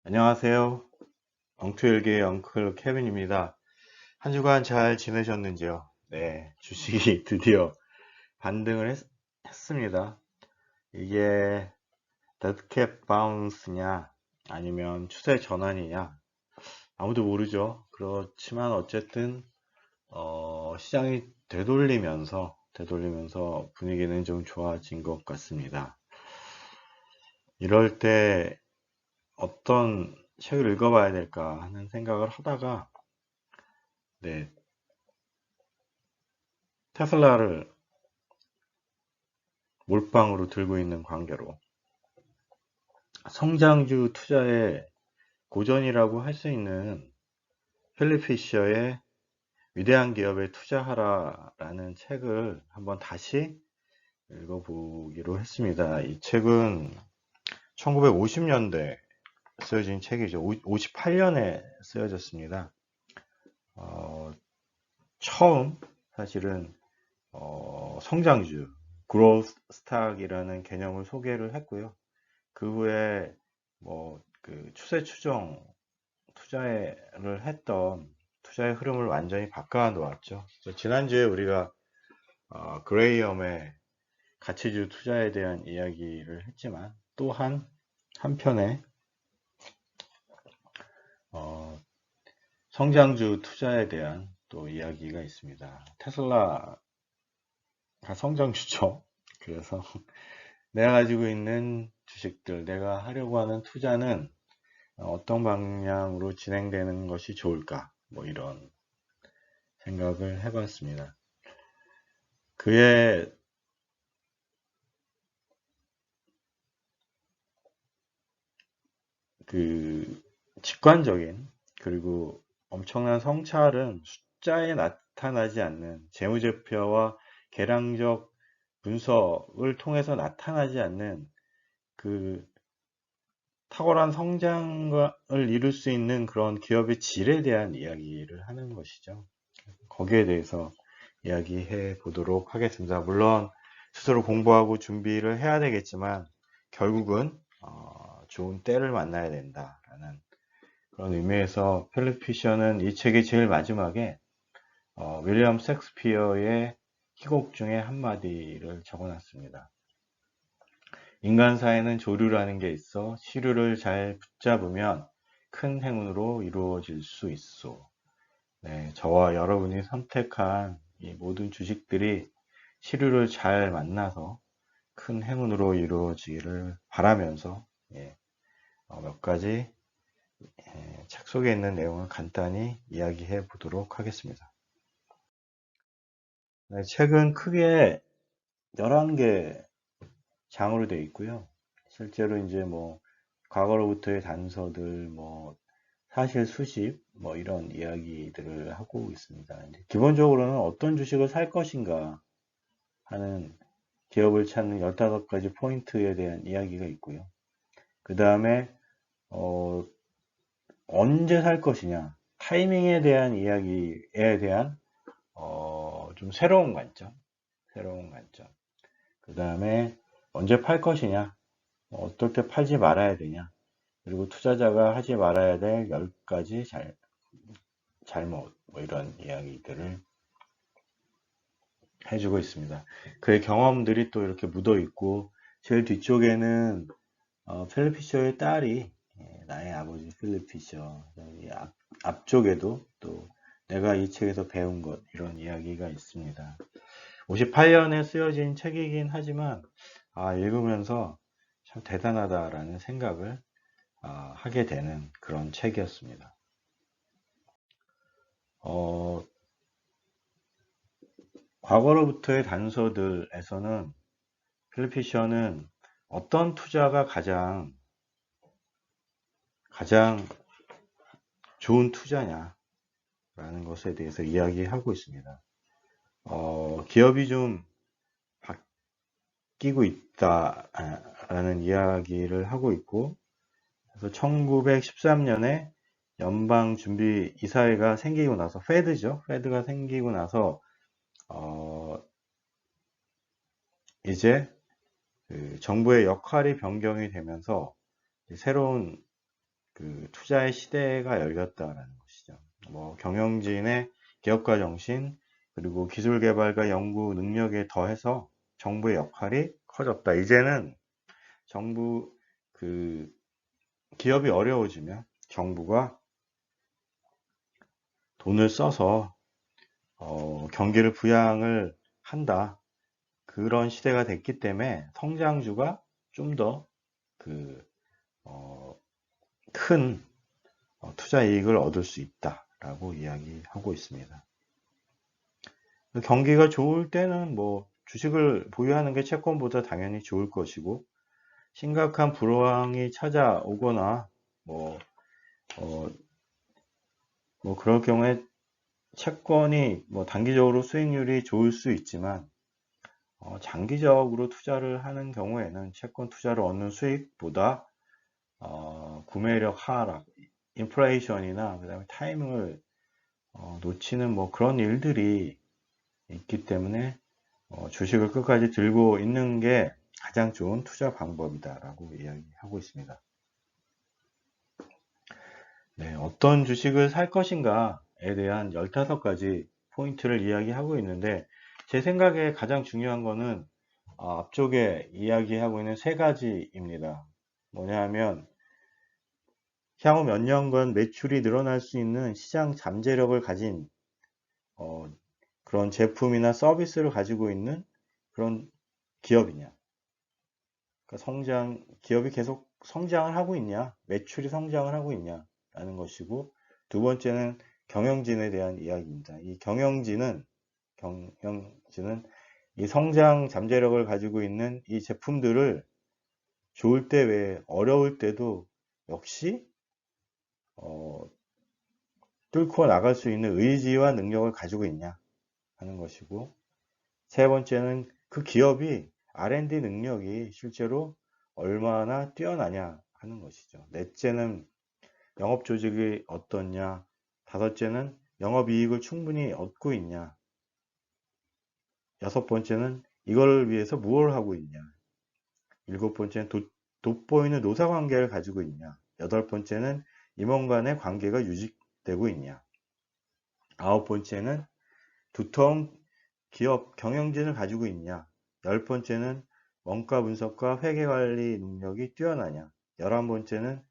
안녕하세요. 엉투일기의 엉클 케빈입니다. 한 주간 잘 지내셨는지요? 네, 주식이 드디어 반등을 했습니다. 이게 데드캣 바운스냐 아니면 추세 전환이냐 아무도 모르죠. 그렇지만 어쨌든 시장이 되돌리면서 분위기는 좀 좋아진 것 같습니다. 이럴 때 어떤 책을 읽어봐야 될까 하는 생각을 하다가 네, 테슬라를 몰빵으로 들고 있는 관계로 성장주 투자의 고전이라고 할 수 있는 필립 피셔의 위대한 기업에 투자하라 라는 책을 한번 다시 읽어보기로 했습니다. 이 책은 1950년대 쓰여진 책이죠. 58년에 쓰여졌습니다. 처음 사실은 성장주 growth stock이라는 개념을 소개를 했고요. 그 후에 그 추세 추정 투자를 했던 투자의 흐름을 완전히 바꿔 놓았죠. 지난주에 우리가 그레이엄의 가치주 투자에 대한 이야기를 했지만 또한 한편에 성장주 투자에 대한 또 이야기가 있습니다. 테슬라가 성장주죠. 그래서 내가 가지고 있는 주식들, 내가 하려고 하는 투자는 어떤 방향으로 진행되는 것이 좋을까? 이런 생각을 해봤습니다. 그의 그 직관적인 그리고 엄청난 성찰은 숫자에 나타나지 않는 재무제표와 계량적 분석을 통해서 나타나지 않는 그 탁월한 성장을 이룰 수 있는 그런 기업의 질에 대한 이야기를 하는 것이죠. 거기에 대해서 이야기해 보도록 하겠습니다. 물론 스스로 공부하고 준비를 해야 되겠지만 결국은 좋은 때를 만나야 된다라는 그런 의미에서 필립 피셔는 이 책의 제일 마지막에 윌리엄 셰익스피어의 희곡 중에 한마디를 적어놨습니다. 인간사에는 조류라는 게 있어 시류를 잘 붙잡으면 큰 행운으로 이루어질 수 있어. 네, 저와 여러분이 선택한 이 모든 주식들이 시류를 잘 만나서 큰 행운으로 이루어지기를 바라면서 몇 가지 책 속에 있는 내용을 간단히 이야기해 보도록 하겠습니다. 네, 책은 크게 11개 장으로 되어 있고요. 실제로 이제 과거로부터의 단서들, 사실 수십, 이런 이야기들을 하고 있습니다. 이제 기본적으로는 어떤 주식을 살 것인가 하는 기업을 찾는 15가지 포인트에 대한 이야기가 있고요. 그 다음에, 언제 살 것이냐, 타이밍에 대한 이야기에 대한, 좀 새로운 관점. 그 다음에, 언제 팔 것이냐, 어떨 때 팔지 말아야 되냐, 그리고 투자자가 하지 말아야 될 10가지 잘못, 이런 이야기들을 해주고 있습니다. 그의 경험들이 또 이렇게 묻어 있고, 제일 뒤쪽에는 필립 피셔의 딸이 나의 아버지 필립 피셔, 앞쪽에도 또 내가 이 책에서 배운 것 이런 이야기가 있습니다. 58년에 쓰여진 책이긴 하지만 읽으면서 참 대단하다라는 생각을 하게 되는 그런 책이었습니다. 과거로부터의 단서들에서는 필립 피셔는 어떤 투자가 가장 좋은 투자냐라는 것에 대해서 이야기하고 있습니다. 기업이 좀 바뀌고 있다라는 이야기를 하고 있고, 그래서 1913년에 연방준비이사회가 생기고 나서, 페드가 생기고 나서, 이제 그 정부의 역할이 변경이 되면서 새로운 그 투자의 시대가 열렸다라는 것이죠. 뭐 경영진의 기업가 정신 그리고 기술 개발과 연구 능력에 더해서 정부의 역할이 커졌다. 이제는 정부 그 기업이 어려워지면 정부가 돈을 써서 경기를 부양을 한다. 그런 시대가 됐기 때문에 성장주가 좀 더 그 큰 투자 이익을 얻을 수 있다라고 이야기하고 있습니다. 경기가 좋을 때는 뭐 주식을 보유하는 게 채권보다 당연히 좋을 것이고, 심각한 불황이 찾아오거나 뭐, 뭐 그럴 경우에 채권이 뭐 단기적으로 수익률이 좋을 수 있지만 장기적으로 투자를 하는 경우에는 채권 투자를 얻는 수익보다 구매력 하락, 인플레이션이나 그다음에 타이밍을 놓치는 뭐 그런 일들이 있기 때문에 주식을 끝까지 들고 있는 게 가장 좋은 투자 방법이다라고 이야기하고 있습니다. 네, 어떤 주식을 살 것인가에 대한 15가지 포인트를 이야기하고 있는데, 제 생각에 가장 중요한 거는 앞쪽에 이야기하고 있는 3가지입니다. 뭐냐 하면 향후 몇 년간 매출이 늘어날 수 있는 시장 잠재력을 가진 그런 제품이나 서비스를 가지고 있는 그런 기업이냐. 그러니까 기업이 계속 성장을 하고 있냐, 매출이 성장을 하고 있냐, 라는 것이고, 두 번째는 경영진에 대한 이야기입니다. 이 경영진은 이 성장 잠재력을 가지고 있는 이 제품들을 좋을 때 외에 어려울 때도 역시 뚫고 나갈 수 있는 의지와 능력을 가지고 있냐 하는 것이고, 세 번째는 그 기업이 R&D 능력이 실제로 얼마나 뛰어나냐 하는 것이죠. 넷째는 영업 조직이 어떻냐, 다섯째는 영업이익을 충분히 얻고 있냐, 여섯 번째는 이걸 위해서 무엇을 하고 있냐, 일곱 번째는 돋보이는 노사관계를 가지고 있냐, 여덟 번째는 임원 간의 관계가 유지되고 있냐, 아홉 번째는 두터운 기업 경영진을 가지고 있냐, 열 번째는 원가 분석과 회계 관리 능력이 뛰어나냐, 11번째는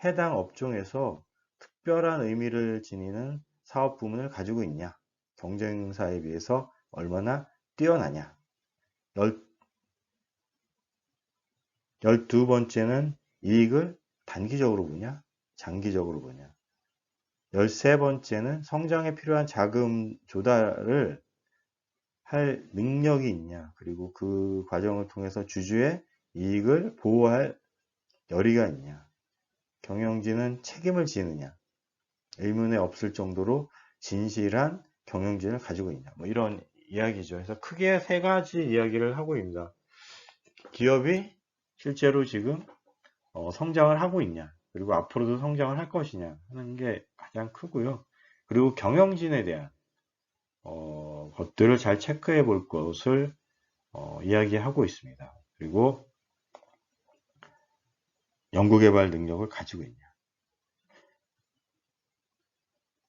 해당 업종에서 특별한 의미를 지니는 사업 부문을 가지고 있냐, 경쟁사에 비해서 얼마나 뛰어나냐, 12번째는 이익을 단기적으로 보냐, 장기적으로 보냐, 13번째는 성장에 필요한 자금 조달을 할 능력이 있냐, 그리고 그 과정을 통해서 주주의 이익을 보호할 열의가 있냐, 경영진은 책임을 지느냐, 의문에 없을 정도로 진실한 경영진을 가지고 있냐, 뭐 이런 이야기죠. 그래서 크게 3가지 이야기를 하고 있습니다. 기업이 실제로 지금 성장을 하고 있냐, 그리고 앞으로도 성장을 할 것이냐 하는 게 가장 크고요. 그리고 경영진에 대한 것들을 잘 체크해 볼 것을 이야기하고 있습니다. 그리고 연구개발 능력을 가지고 있냐.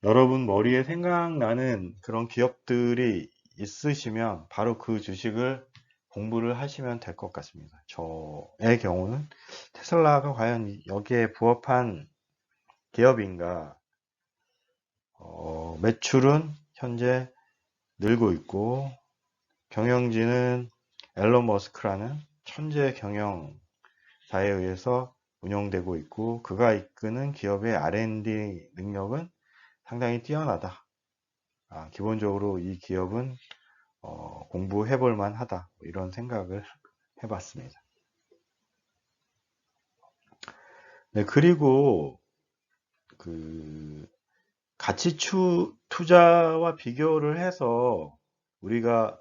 여러분 머리에 생각나는 그런 기업들이 있으시면 바로 그 주식을 공부를 하시면 될 것 같습니다. 저의 경우는 테슬라가 과연 여기에 부합한 기업인가, 매출은 현재 늘고 있고, 경영진은 앨런 머스크라는 천재 경영사에 의해서 운영되고 있고, 그가 이끄는 기업의 R&D 능력은 상당히 뛰어나다. 기본적으로 이 기업은 공부해 볼 만하다. 이런 생각을 해봤습니다. 네, 그리고 그 가치 투자와 비교를 해서 우리가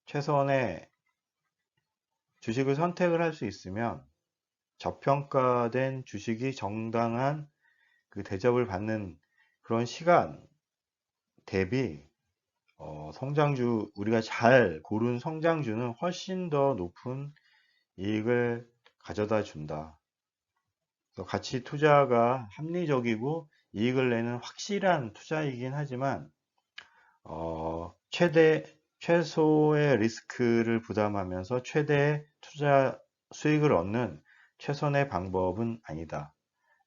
최선의 주식을 선택을 할 수 있으면 저평가된 주식이 정당한 그 대접을 받는 그런 시간 대비 우리가 잘 고른 성장주는 훨씬 더 높은 이익을 가져다 준다. 그래서 가치 투자가 합리적이고 이익을 내는 확실한 투자이긴 하지만 최소의 리스크를 부담하면서 최대의 투자 수익을 얻는 최선의 방법은 아니다.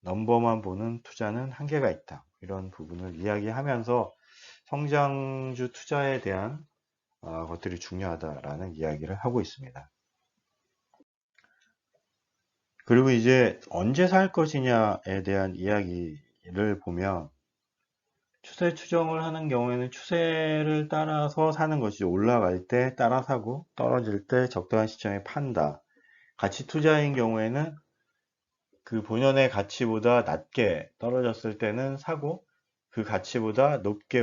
넘버만 보는 투자는 한계가 있다. 이런 부분을 이야기하면서 성장주 투자에 대한 것들이 중요하다라는 이야기를 하고 있습니다. 그리고 이제 언제 살 것이냐에 대한 이야기를 보면 추세 추정을 하는 경우에는 추세를 따라서 사는 것이죠. 올라갈 때 따라 사고 떨어질 때 적당한 시점에 판다. 가치 투자인 경우에는 그 본연의 가치보다 낮게 떨어졌을 때는 사고 그 가치보다 높게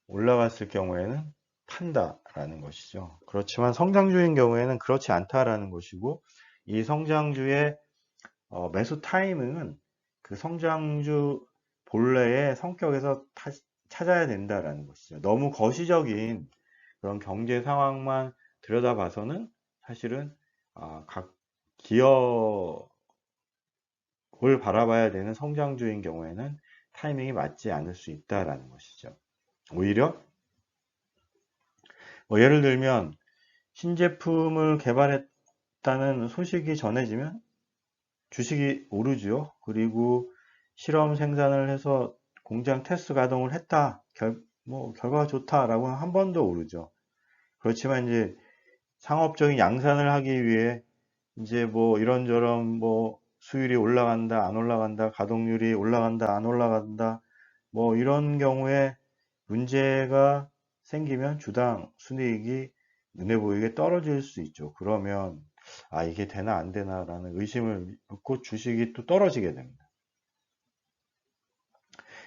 올라갔을 경우에는 판다라는 것이죠. 그렇지만 성장주인 경우에는 그렇지 않다라는 것이고 이 성장주의 매수 타이밍은 그 성장주 본래의 성격에서 찾아야 된다라는 것이죠. 너무 거시적인 그런 경제 상황만 들여다봐서는 사실은 각 기업을 바라봐야 되는 성장주인 경우에는 타이밍이 맞지 않을 수 있다라는 것이죠. 오히려 예를 들면 신제품을 개발했다는 소식이 전해지면 주식이 오르죠. 그리고 실험 생산을 해서 공장 테스트 가동을 했다. 결과가 좋다라고 한 번 더 오르죠. 그렇지만 이제 상업적인 양산을 하기 위해 이제 이런저런 수율이 올라간다, 안 올라간다, 가동률이 올라간다, 안 올라간다, 이런 경우에 문제가 생기면 주당 순이익이 눈에 보이게 떨어질 수 있죠. 그러면 이게 되나 안 되나라는 의심을 갖고 주식이 또 떨어지게 됩니다.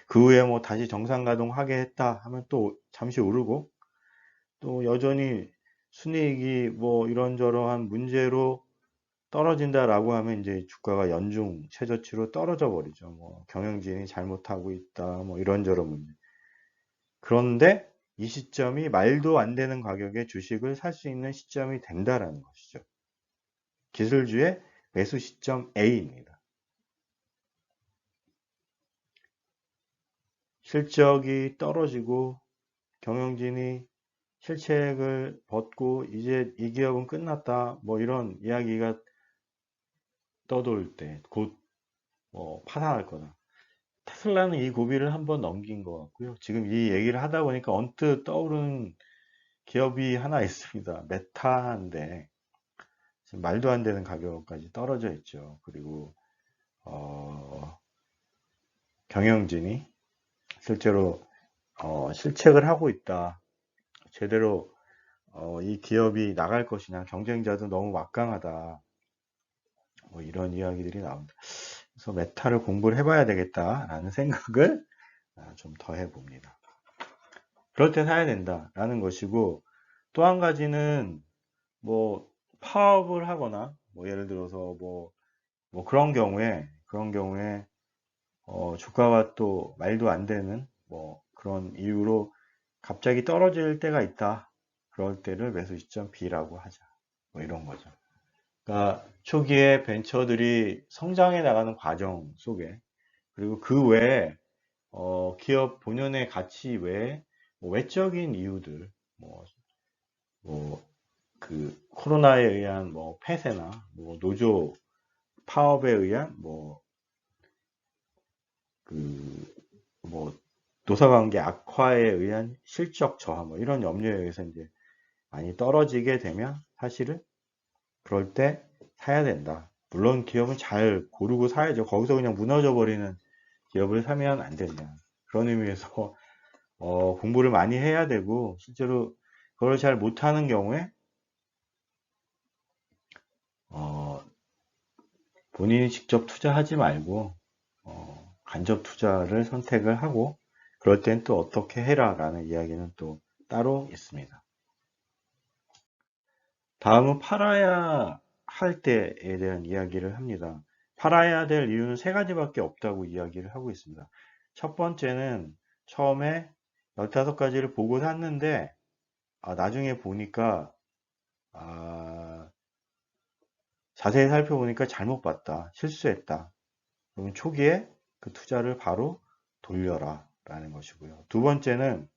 그 후에 다시 정상 가동하게 했다 하면 또 잠시 오르고 또 여전히 순이익이 이런저러한 문제로 떨어진다라고 하면 이제 주가가 연중 최저치로 떨어져 버리죠. 경영진이 잘못하고 있다, 이런저런 문제. 그런데 이 시점이 말도 안 되는 가격에 주식을 살 수 있는 시점이 된다라는 것이죠. 기술주의 매수 시점 A입니다. 실적이 떨어지고 경영진이 실책을 벗고 이제 이 기업은 끝났다, 이런 이야기가 떠돌 때 곧 파산할 거다. 테슬라는 이 고비를 한번 넘긴 것 같고요. 지금 이 얘기를 하다 보니까 언뜻 떠오르는 기업이 하나 있습니다. 메타인데 지금 말도 안 되는 가격까지 떨어져 있죠. 그리고 경영진이 실제로 실책을 하고 있다. 제대로 이 기업이 나갈 것이냐, 경쟁자도 너무 막강하다. 이런 이야기들이 나옵니다. 그래서 메타를 공부를 해봐야 되겠다라는 생각을 좀 더 해봅니다. 그럴 때 사야 된다라는 것이고 또 한 가지는 파업을 하거나 예를 들어서 그런 경우에 주가가 또 말도 안 되는 그런 이유로 갑자기 떨어질 때가 있다. 그럴 때를 매수 시점 B라고 하자. 이런 거죠. 그러니까 초기에 벤처들이 성장해 나가는 과정 속에 그리고 그 외에 기업 본연의 가치 외에 외적인 이유들 그 코로나에 의한 폐쇄나 노조 파업에 의한 노사관계 악화에 의한 실적 저하 이런 염려에 의해서 이제 많이 떨어지게 되면 사실은 그럴 때 사야 된다. 물론 기업은 잘 고르고 사야죠. 거기서 그냥 무너져 버리는 기업을 사면 안 된다. 그런 의미에서 공부를 많이 해야 되고 실제로 그걸 잘 못하는 경우에 본인이 직접 투자하지 말고 간접 투자를 선택을 하고 그럴 땐 또 어떻게 해라 라는 이야기는 또 따로 있습니다. 다음은 팔아야 할 때에 대한 이야기를 합니다. 팔아야 될 이유는 세 가지밖에 없다고 이야기를 하고 있습니다. 첫 번째는 처음에 15가지를 보고 샀는데 나중에 보니까 자세히 살펴보니까 잘못 봤다, 실수했다. 그러면 초기에 그 투자를 바로 돌려라 라는 것이고요. 두 번째는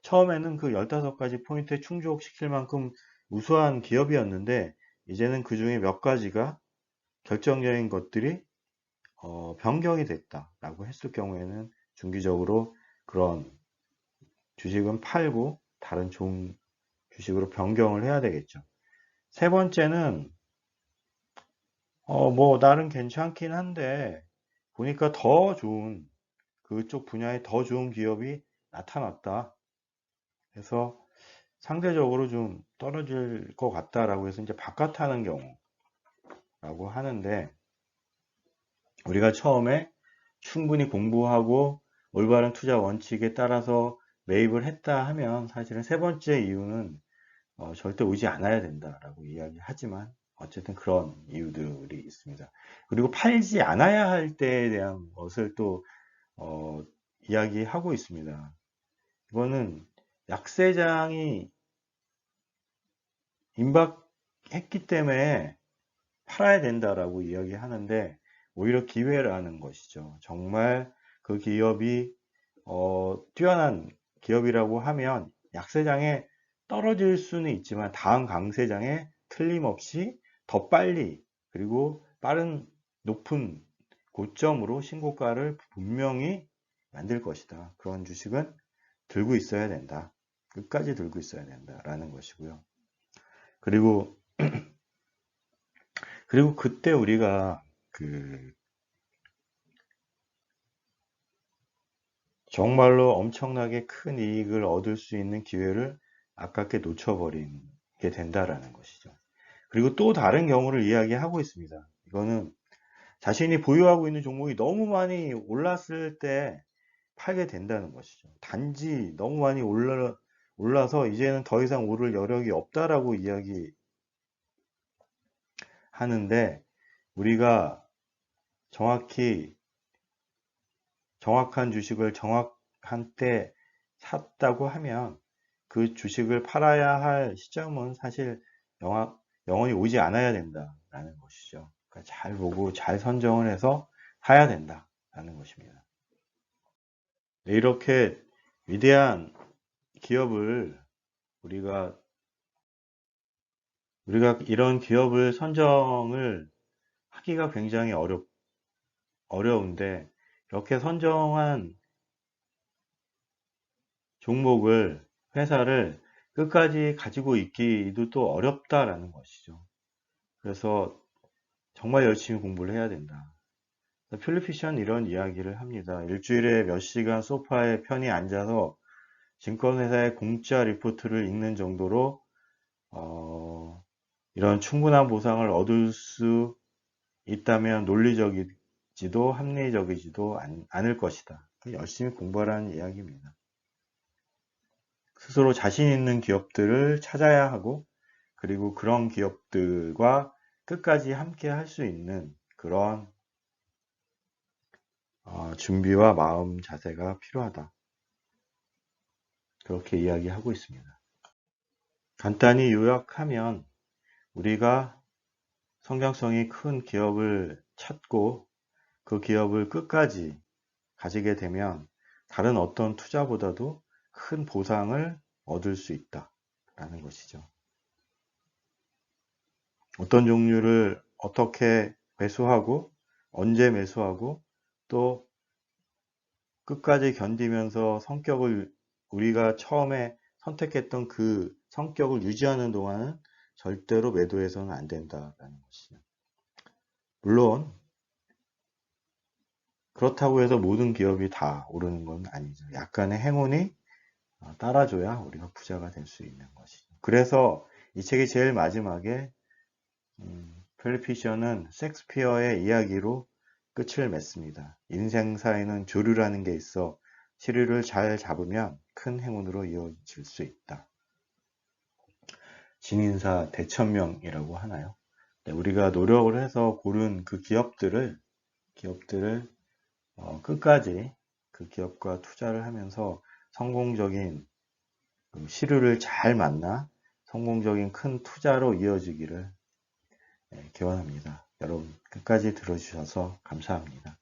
처음에는 그 15가지 포인트에 충족시킬 만큼 우수한 기업이었는데 이제는 그 중에 몇 가지가 결정적인 것들이 변경이 됐다라고 했을 경우에는 중기적으로 그런 주식은 팔고 다른 좋은 주식으로 변경을 해야 되겠죠. 세 번째는 뭐 나름 괜찮긴 한데 보니까 더 좋은 그쪽 분야에 더 좋은 기업이 나타났다. 그래서 상대적으로 좀 떨어질 것 같다라고 해서 이제 바깥하는 경우라고 하는데 우리가 처음에 충분히 공부하고 올바른 투자 원칙에 따라서 매입을 했다 하면 사실은 세 번째 이유는 절대 오지 않아야 된다라고 이야기하지만 어쨌든 그런 이유들이 있습니다. 그리고 팔지 않아야 할 때에 대한 것을 또 이야기하고 있습니다. 이거는 약세장이 임박했기 때문에 팔아야 된다라고 이야기하는데 오히려 기회라는 것이죠. 정말 그 기업이 뛰어난 기업이라고 하면 약세장에 떨어질 수는 있지만 다음 강세장에 틀림없이 더 빨리 그리고 빠른 높은 고점으로 신고가를 분명히 만들 것이다. 그런 주식은 들고 있어야 된다. 끝까지 들고 있어야 된다라는 것이고요. 그리고 그때 우리가 정말로 엄청나게 큰 이익을 얻을 수 있는 기회를 아깝게 놓쳐버리게 된다라는 것이죠. 그리고 또 다른 경우를 이야기하고 있습니다. 이거는 자신이 보유하고 있는 종목이 너무 많이 올랐을 때 팔게 된다는 것이죠. 단지 너무 많이 올라서 이제는 더 이상 오를 여력이 없다라고 이야기하는데 우리가 정확한 주식을 정확한 때 샀다고 하면 그 주식을 팔아야 할 시점은 사실 영원히 오지 않아야 된다라는 것이죠. 그러니까 잘 보고 잘 선정을 해서 사야 된다라는 것입니다. 이렇게 위대한 기업을 우리가 이런 기업을 선정을 하기가 굉장히 어려운데 이렇게 선정한 종목을 회사를 끝까지 가지고 있기도 또 어렵다라는 것이죠. 그래서 정말 열심히 공부를 해야 된다. 필립 피셔는 이런 이야기를 합니다. 일주일에 몇 시간 소파에 편히 앉아서 증권회사의 공짜 리포트를 읽는 정도로 이런 충분한 보상을 얻을 수 있다면 논리적이지도 합리적이지도 않을 것이다. 열심히 공부하라는 이야기입니다. 스스로 자신 있는 기업들을 찾아야 하고 그리고 그런 기업들과 끝까지 함께 할 수 있는 그런 준비와 마음 자세가 필요하다. 그렇게 이야기하고 있습니다. 간단히 요약하면 우리가 성장성이 큰 기업을 찾고 그 기업을 끝까지 가지게 되면 다른 어떤 투자보다도 큰 보상을 얻을 수 있다라는 것이죠. 어떤 종류를 어떻게 매수하고 언제 매수하고 또 끝까지 견디면서 우리가 처음에 선택했던 그 성격을 유지하는 동안은 절대로 매도해서는 안 된다라는 것이죠. 물론 그렇다고 해서 모든 기업이 다 오르는 건 아니죠. 약간의 행운이 따라줘야 우리가 부자가 될 수 있는 것이죠. 그래서 이 책의 제일 마지막에 필립 피셔는 셰익스피어의 이야기로 끝을 맺습니다. 인생사에는 조류라는 게 있어 시류를 잘 잡으면 큰 행운으로 이어질 수 있다. 진인사 대천명이라고 하나요? 네, 우리가 노력을 해서 고른 그 기업들을 끝까지 그 기업과 투자를 하면서 성공적인 시류를 잘 만나 성공적인 큰 투자로 이어지기를 기원합니다. 여러분 끝까지 들어주셔서 감사합니다.